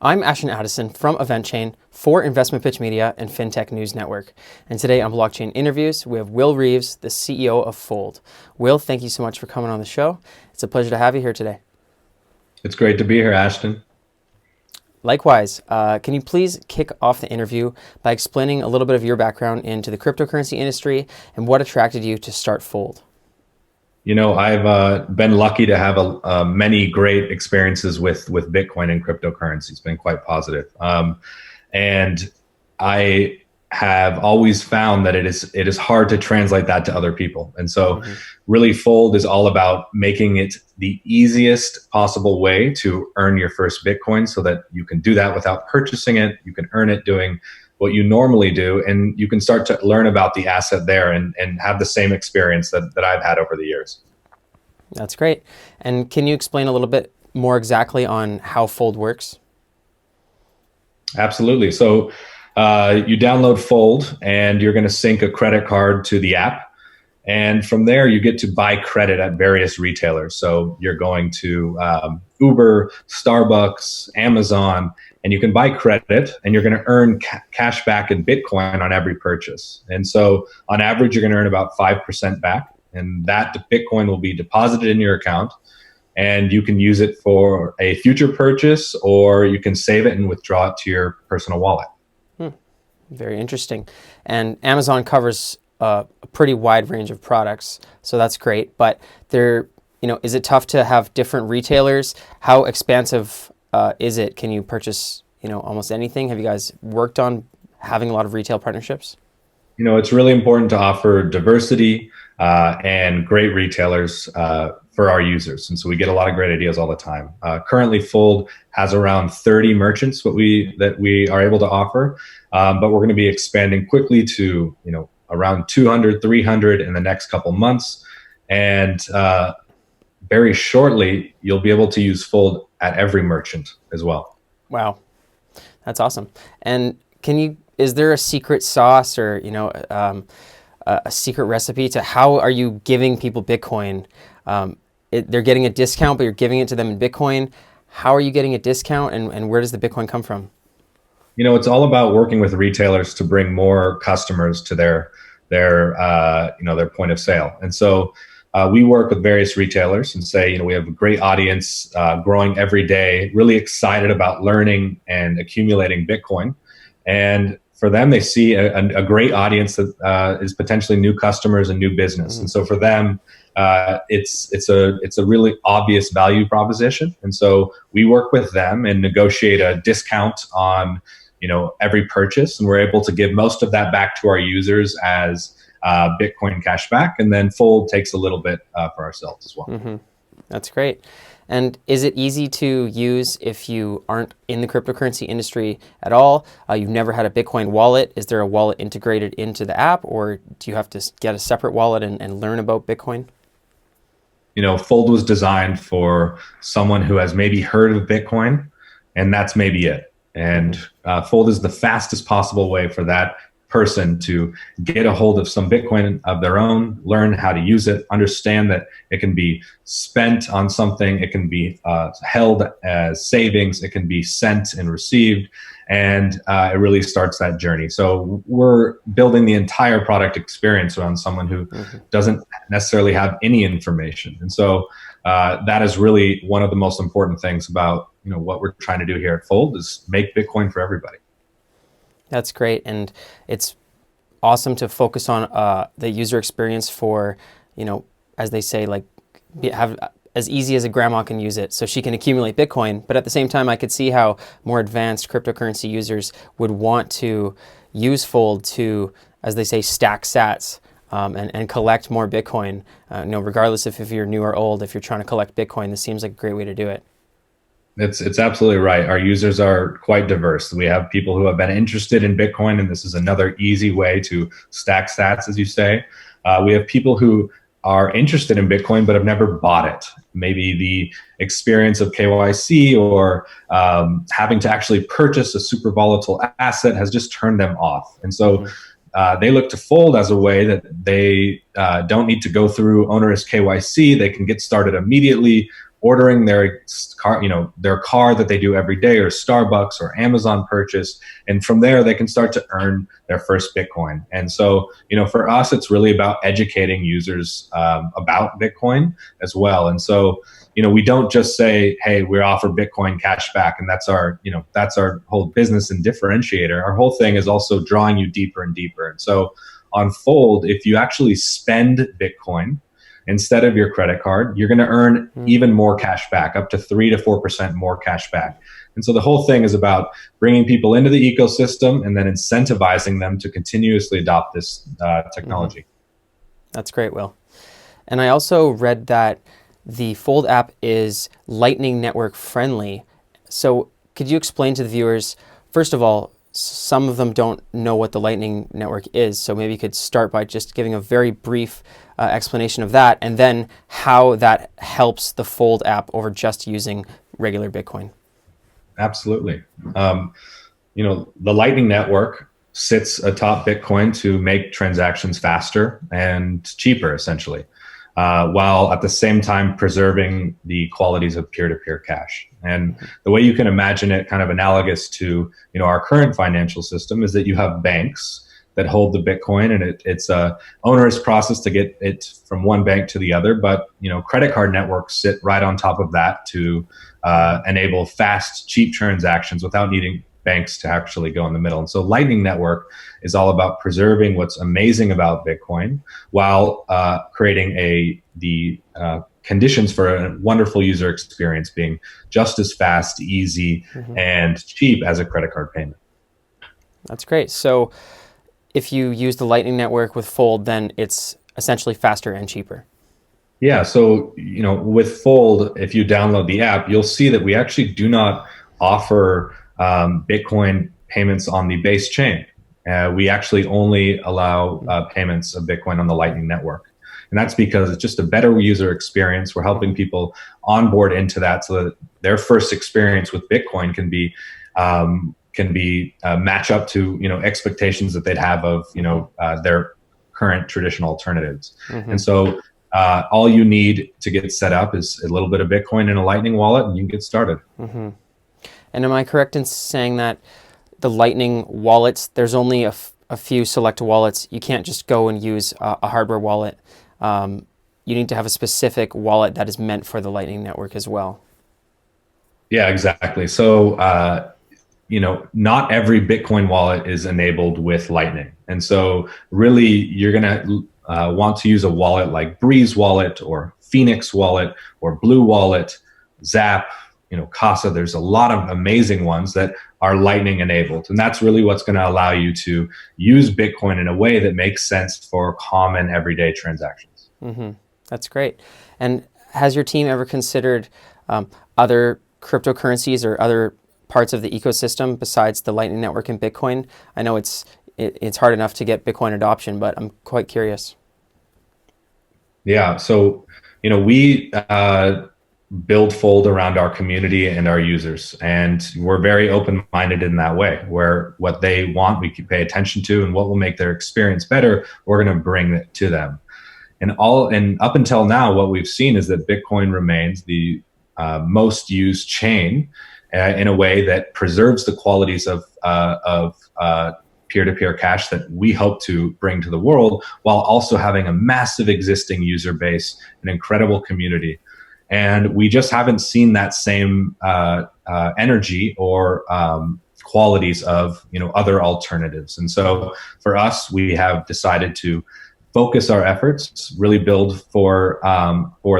I'm Ashton Addison from EventChain for Investment Pitch Media and FinTech News Network. And today on Blockchain Interviews, we have Will Reeves, the CEO of Fold. Will, thank you so much for coming on the show. It's a pleasure to have you here today. It's great to be here, Ashton. Likewise, can you please kick off the interview by explaining a little bit of your background into the cryptocurrency industry and what attracted you to start Fold? You know, I've been lucky to have many great experiences with Bitcoin and cryptocurrency. It's been quite positive. And I have always found that it is hard to translate that to other people. And so really Fold is all about making it the easiest possible way to earn your first Bitcoin so that you can do that without purchasing it. You can earn it doing what you normally do, and you can start to learn about the asset there and have the same experience that I've had over the years. That's great. And can you explain a little bit more exactly on how Fold works? Absolutely. So you download Fold and you're going to sync a credit card to the app. And from there, you get to buy credit at various retailers. So you're going to Uber, Starbucks, Amazon, and you can buy credit and you're going to earn cash back in Bitcoin on every purchase. And so on average, you're going to earn about 5% back. And that Bitcoin will be deposited in your account. And you can use it for a future purchase, or you can save it and withdraw it to your personal wallet. Very interesting. And Amazon covers a pretty wide range of products, so that's great. But is it tough to have different retailers? How expansive is it? Can you purchase, almost anything? Have you guys worked on having a lot of retail partnerships? You know, it's really important to offer diversity and great retailers for our users. And so we get a lot of great ideas all the time. Currently, Fold has around 30 merchants that we are able to offer, but we're going to be expanding quickly to, around 200, 300 in the next couple months. And very shortly, you'll be able to use Fold at every merchant as well. Wow, that's awesome. And is there a secret sauce or, a secret recipe to how are you giving people Bitcoin? They're getting a discount, but you're giving it to them in Bitcoin. How are you getting a discount, and where does the Bitcoin come from? You know, it's all about working with retailers to bring more customers to their point of sale. And so we work with various retailers and say, we have a great audience growing every day, really excited about learning and accumulating Bitcoin. And for them, they see a great audience that is potentially new customers and new business. And so for them, it's a really obvious value proposition. And so we work with them and negotiate a discount on every purchase, and we're able to give most of that back to our users as Bitcoin cash back, and then Fold takes a little bit for ourselves as well. That's great. And is it easy to use if you aren't in the cryptocurrency industry at all? You've never had a Bitcoin wallet. Is there a wallet integrated into the app, or do you have to get a separate wallet and learn about Bitcoin? Fold was designed for someone who has maybe heard of Bitcoin, and that's maybe it. And Fold is the fastest possible way for that person to get a hold of some Bitcoin of their own, learn how to use it, understand that it can be spent on something, it can be held as savings, it can be sent and received, and it really starts that journey. So we're building the entire product experience around someone who doesn't necessarily have any information. And so that is really one of the most important things about what we're trying to do here at Fold is make Bitcoin for everybody. That's great, and it's awesome to focus on the user experience for, as they say, have as easy as a grandma can use it so she can accumulate Bitcoin. But at the same time, I could see how more advanced cryptocurrency users would want to use Fold to, as they say, stack sats and collect more Bitcoin. Regardless if you're new or old, if you're trying to collect Bitcoin, this seems like a great way to do it. It's absolutely right. Our users are quite diverse. We have people who have been interested in Bitcoin, and this is another easy way to stack sats, as you say. We have people who are interested in Bitcoin but have never bought it. Maybe the experience of KYC or having to actually purchase a super volatile asset has just turned them off. And so they look to Fold as a way that they don't need to go through onerous KYC. They can get started immediately ordering their car, their car that they do every day, or Starbucks or Amazon purchase. And from there, they can start to earn their first Bitcoin. And so, for us, it's really about educating users about Bitcoin as well. And so, we don't just say, hey, we offer Bitcoin cash back, and that's our whole business and differentiator. Our whole thing is also drawing you deeper and deeper. And so on Fold, if you actually spend Bitcoin instead of your credit card, you're going to earn even more cash back, up to 3 to 4% more cash back. And so the whole thing is about bringing people into the ecosystem and then incentivizing them to continuously adopt this technology. That's great, Will. And I also read that the Fold app is Lightning Network friendly. So could you explain to the viewers, first of all, some of them don't know what the Lightning Network is, so maybe you could start by just giving a very brief explanation of that, and then how that helps the Fold app over just using regular Bitcoin. Absolutely. The Lightning Network sits atop Bitcoin to make transactions faster and cheaper, essentially, while at the same time preserving the qualities of peer-to-peer cash. And the way you can imagine it, kind of analogous to our current financial system, is that you have banks that hold the Bitcoin, and it's a onerous process to get it from one bank to the other. But credit card networks sit right on top of that to enable fast, cheap transactions without needing banks to actually go in the middle. And so Lightning Network is all about preserving what's amazing about Bitcoin while creating the conditions for a wonderful user experience, being just as fast, easy, and cheap as a credit card payment. That's great. So if you use the Lightning Network with Fold, then it's essentially faster and cheaper. Yeah. So, with Fold, if you download the app, you'll see that we actually do not offer Bitcoin payments on the base chain. We actually only allow payments of Bitcoin on the Lightning Network. And that's because it's just a better user experience. We're helping people onboard into that so that their first experience with Bitcoin can be match up to expectations that they'd have of their current traditional alternatives. And so all you need to get set up is a little bit of Bitcoin in a Lightning wallet, and you can get started. And am I correct in saying that the Lightning wallets, there's only a few select wallets? You can't just go and use a hardware wallet. You need to have a specific wallet that is meant for the Lightning Network as well. Yeah, exactly. So, not every Bitcoin wallet is enabled with Lightning. And so really you're going to want to use a wallet like Breeze Wallet or Phoenix Wallet or Blue Wallet, Zap, Casa. There's a lot of amazing ones that are Lightning enabled. And that's really what's going to allow you to use Bitcoin in a way that makes sense for common everyday transactions. That's great. And has your team ever considered other cryptocurrencies or other parts of the ecosystem besides the Lightning Network and Bitcoin? I know it's hard enough to get Bitcoin adoption, but I'm quite curious. Yeah. So, we build Fold around our community and our users. And we're very open-minded in that way, where what they want, we can pay attention to, and what will make their experience better, we're going to bring it to them. And up until now, what we've seen is that Bitcoin remains the most used chain in a way that preserves the qualities of peer-to-peer cash that we hope to bring to the world, while also having a massive existing user base, an incredible community. And we just haven't seen that same energy or qualities of other alternatives. And so for us, we have decided to focus our efforts, really build for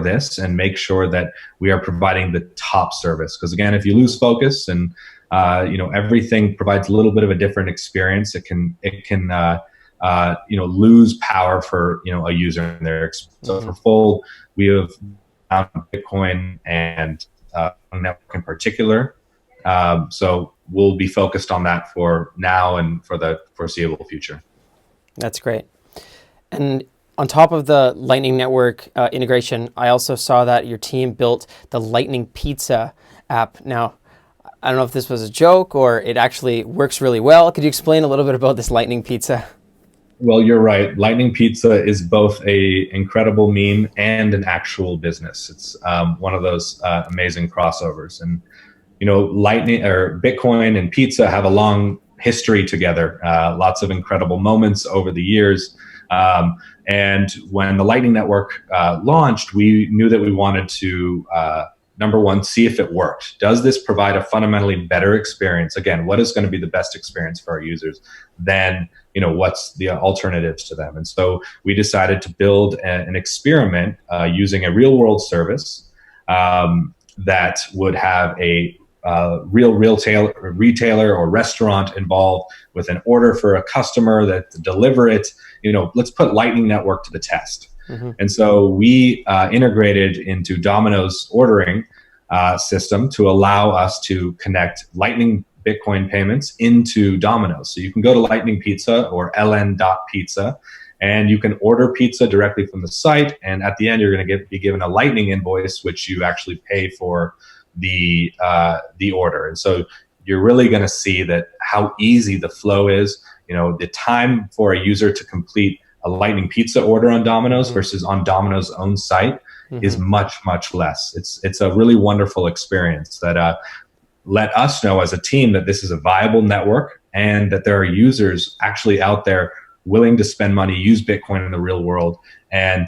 this, and make sure that we are providing the top service. Because again, if you lose focus and everything provides a little bit of a different experience, it can lose power for a user in their experience. So for Fold, we have Bitcoin and network in particular. So we'll be focused on that for now and for the foreseeable future. That's great. And on top of the Lightning Network integration, I also saw that your team built the Lightning Pizza app. Now, I don't know if this was a joke or it actually works really well. Could you explain a little bit about this Lightning Pizza? Well, you're right. Lightning Pizza is both a incredible meme and an actual business. It's one of those amazing crossovers. And Lightning or Bitcoin and pizza have a long history together. Lots of incredible moments over the years. And when the Lightning Network launched, we knew that we wanted to number one, see if it worked. Does this provide a fundamentally better experience? Again, what is going to be the best experience for our users than what's the alternatives to them? And so we decided to build an experiment using a real world service that would have a real retailer or restaurant involved with an order for a customer that to deliver it. Let's put Lightning Network to the test. Mm-hmm. And so we integrated into Domino's ordering system to allow us to connect Lightning Bitcoin payments into Domino's. So you can go to Lightning Pizza or ln.pizza and you can order pizza directly from the site. And at the end, you're going to be given a Lightning invoice, which you actually pay for the order. And so you're really going to see that how easy the flow is. The time for a user to complete a Lightning Pizza order on Domino's mm-hmm. versus on Domino's own site mm-hmm. is much, much less. It's a really wonderful experience that let us know as a team that this is a viable network and that there are users actually out there willing to spend money, use Bitcoin in the real world. And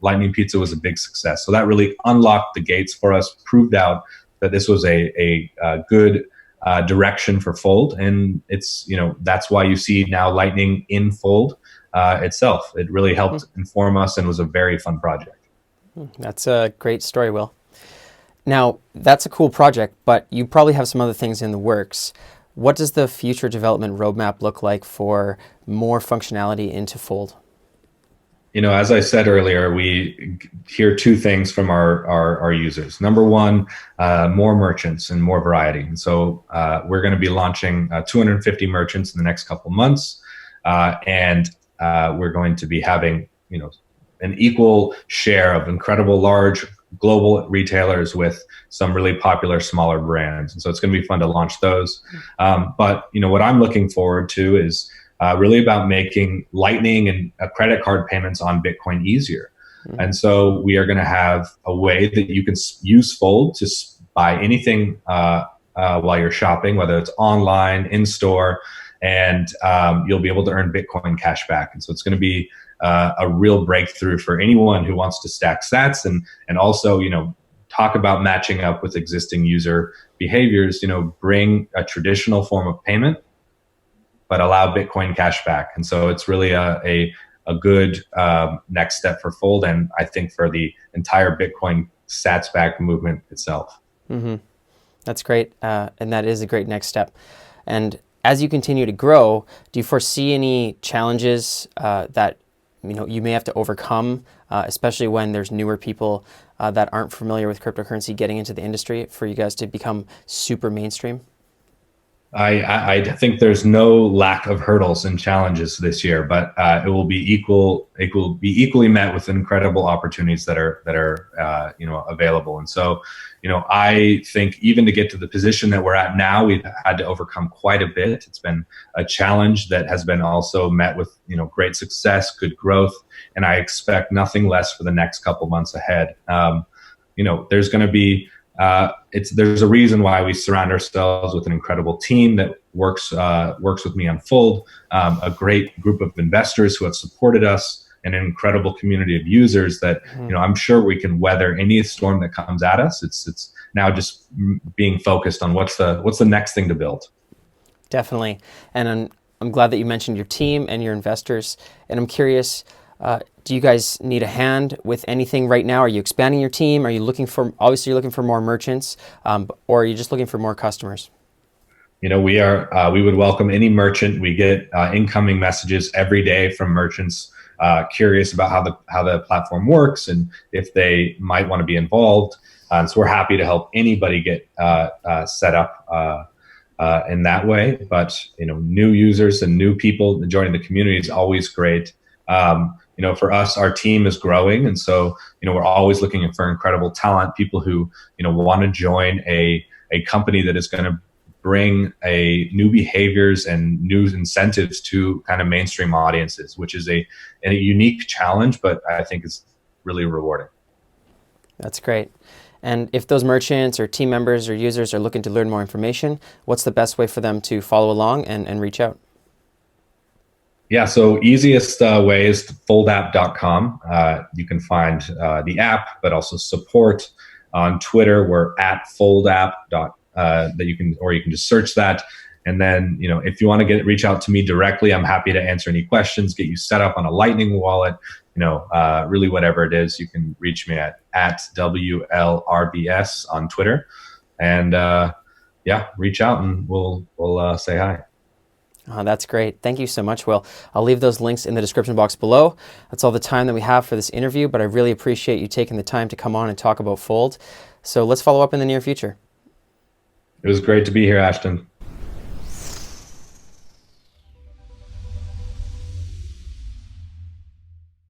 Lightning Pizza was a big success. So that really unlocked the gates for us, proved out that this was a good direction for Fold. And it's, that's why you see now Lightning in Fold itself. It really helped inform us and was a very fun project. That's a great story, Will. Now, that's a cool project, but you probably have some other things in the works. What does the future development roadmap look like for more functionality into Fold? As I said earlier, we hear two things from our users. Number one, more merchants and more variety. And so we're going to be launching 250 merchants in the next couple months. And we're going to be having, an equal share of incredible large global retailers with some really popular smaller brands. And so it's going to be fun to launch those. But what I'm looking forward to is really about making Lightning and credit card payments on Bitcoin easier. Mm-hmm. And so we are going to have a way that you can use Fold to buy anything while you're shopping, whether it's online, in store, and you'll be able to earn Bitcoin cash back. And so it's going to be a real breakthrough for anyone who wants to stack sats and also, talk about matching up with existing user behaviors, bring a traditional form of payment, but allow Bitcoin cash back. And so it's really a good next step for Fold, and I think for the entire Bitcoin sats back movement itself. Mm-hmm. That's great. And that is a great next step. And as you continue to grow, do you foresee any challenges that you may have to overcome, especially when there's newer people that aren't familiar with cryptocurrency getting into the industry, for you guys to become super mainstream? I think there's no lack of hurdles and challenges this year, but it will be equally met with incredible opportunities that are available. And so, I think even to get to the position that we're at now, we've had to overcome quite a bit. It's been a challenge that has been also met with great success, good growth, and I expect nothing less for the next couple months ahead. There's going to be there's a reason why we surround ourselves with an incredible team that works with me on Fold, a great group of investors who have supported us, and an incredible community of users that I'm sure we can weather any storm that comes at us. It's now just being focused on what's the next thing to build. Definitely, and I'm glad that you mentioned your team and your investors. And I'm curious, do you guys need a hand with anything right now? Are you expanding your team? Are you obviously you're looking for more merchants, or are you just looking for more customers? We would welcome any merchant. We get incoming messages every day from merchants curious about how the platform works and if they might want to be involved. So we're happy to help anybody get set up in that way. But new users and new people joining the community is always great. For us, our team is growing, and so we're always looking for incredible talent, people who want to join a company that is going to bring a new behaviors and new incentives to kind of mainstream audiences, which is a unique challenge, but I think it's really rewarding. That's great. And if those merchants or team members or users are looking to learn more information, what's the best way for them to follow along and reach out? Yeah, so easiest way is foldapp.com. You can find the app, but also support on Twitter. We're at foldapp. That you can, or you can just search that. And then, if you want to reach out to me directly, I'm happy to answer any questions, get you set up on a Lightning wallet. Really whatever it is, you can reach me at WLRBS on Twitter, and yeah, reach out and we'll say hi. That's great. Thank you so much, Will. I'll leave those links in the description box below. That's all the time that we have for this interview, but I really appreciate you taking the time to come on and talk about Fold. So let's follow up in the near future. It was great to be here, Ashton.